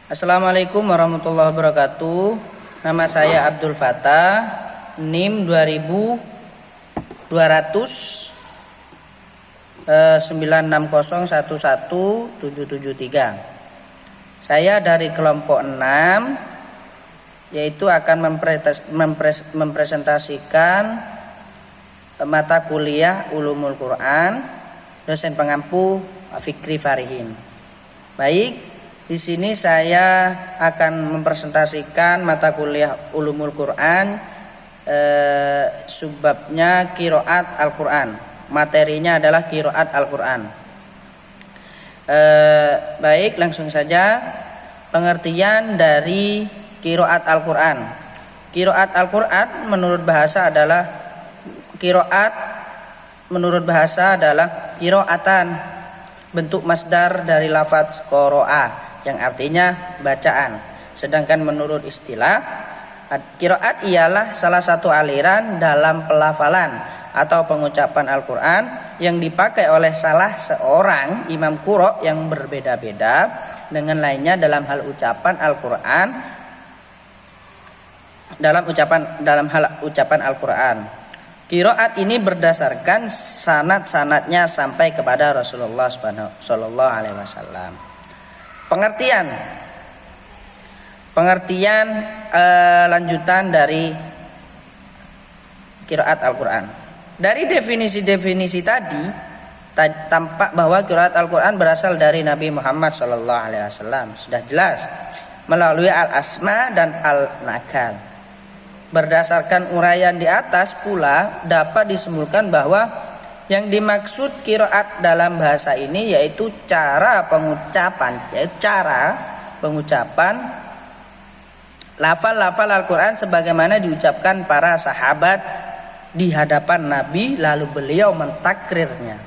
Assalamualaikum warahmatullahi wabarakatuh. Nama saya Abdul Fattah, NIM 226011773. Saya dari kelompok 6, yaitu akan mempresentasikan mata kuliah Ulumul Quran, dosen pengampu Fikri Farihin. Baik, di sini saya akan mempresentasikan mata kuliah Ulumul Quran, subbabnya Qiraat Al-Quran. Materinya adalah Qiraat Al-Quran. Baik, langsung saja. Pengertian dari Qiraat Al-Quran. Qiraat Al-Quran menurut bahasa adalah qiraatan, bentuk masdar dari lafaz qara'a yang artinya bacaan. Sedangkan menurut istilah, qiraat ialah salah satu aliran dalam pelafalan atau pengucapan Al-Quran yang dipakai oleh salah seorang imam qura yang berbeda-beda dengan lainnya dalam hal ucapan Al-Quran, dalam hal ucapan Al-Quran. Qiraat ini berdasarkan sanad-sanadnya sampai kepada Rasulullah sallallahu alaihi wasallam. Pengertian lanjutan dari qiraat Al-Quran. Dari definisi-definisi tadi tampak bahwa qiraat Al-Quran berasal dari Nabi Muhammad sallallahu alaihi wasallam. Sudah jelas melalui al-asma dan al-nakal. Berdasarkan uraian di atas pula dapat disimpulkan bahwa yang dimaksud qiraat dalam bahasa ini yaitu cara pengucapan lafal-lafal Al-Quran sebagaimana diucapkan para sahabat di hadapan Nabi lalu beliau mentakrirnya.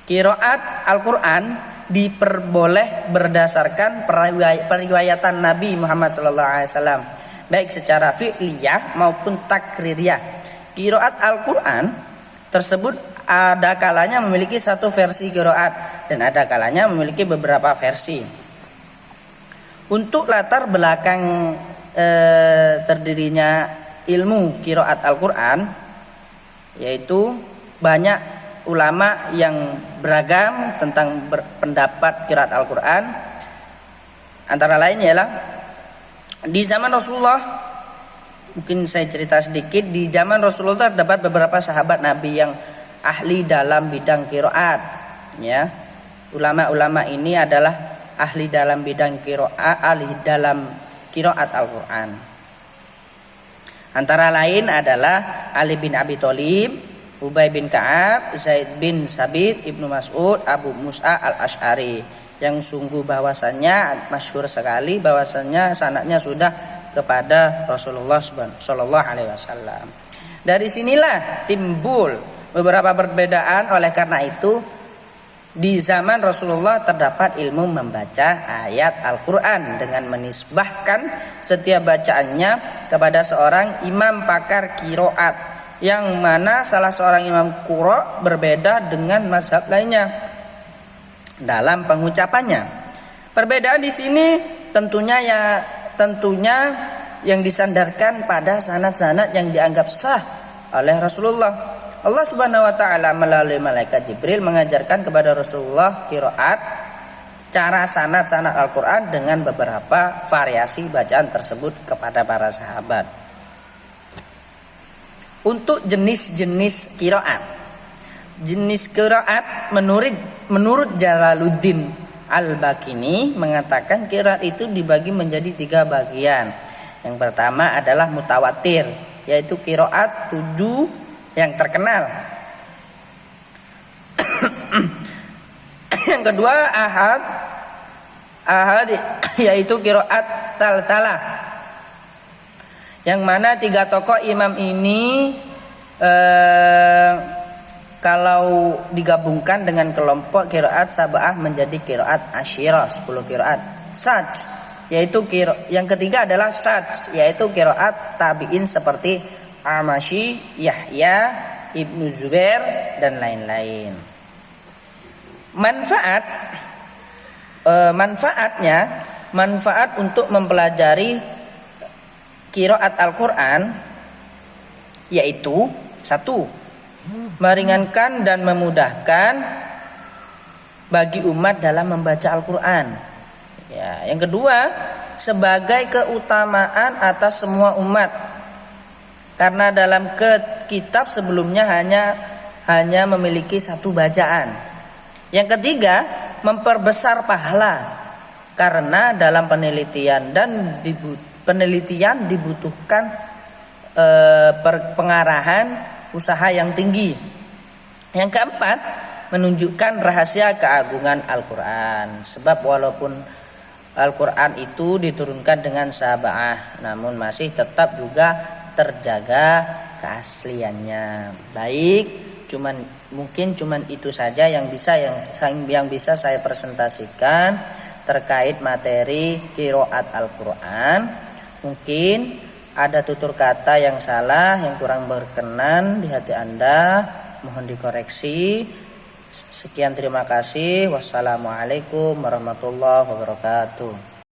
Qiraat Al-Quran diperboleh berdasarkan periwayatan Nabi Muhammad SAW, baik secara fi'liyah maupun takririyah. Qiraat Al-Quran tersebut ada kalanya memiliki satu versi qiraat dan ada kalanya memiliki beberapa versi. Untuk latar belakang terdirinya ilmu qiraat Al-Quran, yaitu banyak ulama yang beragam tentang pendapat qiraat Al-Quran. Antara lain ialah di zaman Rasulullah, mungkin saya cerita sedikit, di zaman Rasulullah terdapat beberapa sahabat Nabi yang ahli dalam bidang qiraat, ya. Ulama-ulama ini adalah ahli dalam bidang qiraat Al-Quran. Antara lain adalah Ali bin Abi Thalib, Ubay bin Ka'ab, Zaid bin Sabit, Ibnu Mas'ud, Abu Musa al-Asy'ari, yang sungguh bahwasannya masyhur sekali bahwasannya sanadnya sudah kepada Rasulullah sallallahu alaihi wasallam. Dari sinilah timbul beberapa perbedaan. Oleh karena itu di zaman Rasulullah terdapat ilmu membaca ayat Al-Quran dengan menisbahkan setiap bacaannya kepada seorang imam pakar qiraat, yang mana salah seorang imam qura berbeda dengan mazhab lainnya dalam pengucapannya. Perbedaan di sini tentunya yang disandarkan pada sanad-sanad yang dianggap sah oleh Rasulullah. Allah Subhanahu wa taala melalui malaikat Jibril mengajarkan kepada Rasulullah qiraat, cara sanad-sanad Al-Quran dengan beberapa variasi bacaan tersebut kepada para sahabat. Untuk jenis-jenis qiraat. Jenis qiraat menurut Jalaluddin Al-Baqini mengatakan qiraat itu dibagi menjadi 3 bagian. Yang pertama adalah mutawatir, yaitu qiraat 7 yang terkenal. Yang kedua ahad, yaitu qiraat taltalah, yang mana 3 tokoh imam ini kalau digabungkan dengan kelompok qiraat sab'ah menjadi qiraat asyirah, 10 qiraat. Sajj, yaitu yang ketiga adalah sajj, yaitu qiraat tabi'in seperti Amashi, Yahya, Ibnu Zubair dan lain-lain. Manfaat manfaat untuk mempelajari qiraat Al-Quran yaitu satu, meringankan dan memudahkan bagi umat dalam membaca Al-Quran. Ya, yang kedua, sebagai keutamaan atas semua umat. Karena dalam kitab sebelumnya hanya memiliki satu bacaan. Yang ketiga, memperbesar pahala. Karena dalam penelitian dibutuhkan pengarahan usaha yang tinggi. Yang keempat, menunjukkan rahasia keagungan Al-Quran. Sebab walaupun Al-Quran itu diturunkan dengan sab'ah, namun masih tetap juga terjaga keasliannya. Baik, mungkin itu saja yang bisa saya presentasikan terkait materi qiraat Al-Quran. Mungkin ada tutur kata yang salah, yang kurang berkenan di hati Anda, mohon dikoreksi. Sekian, terima kasih. Wassalamualaikum warahmatullahi wabarakatuh.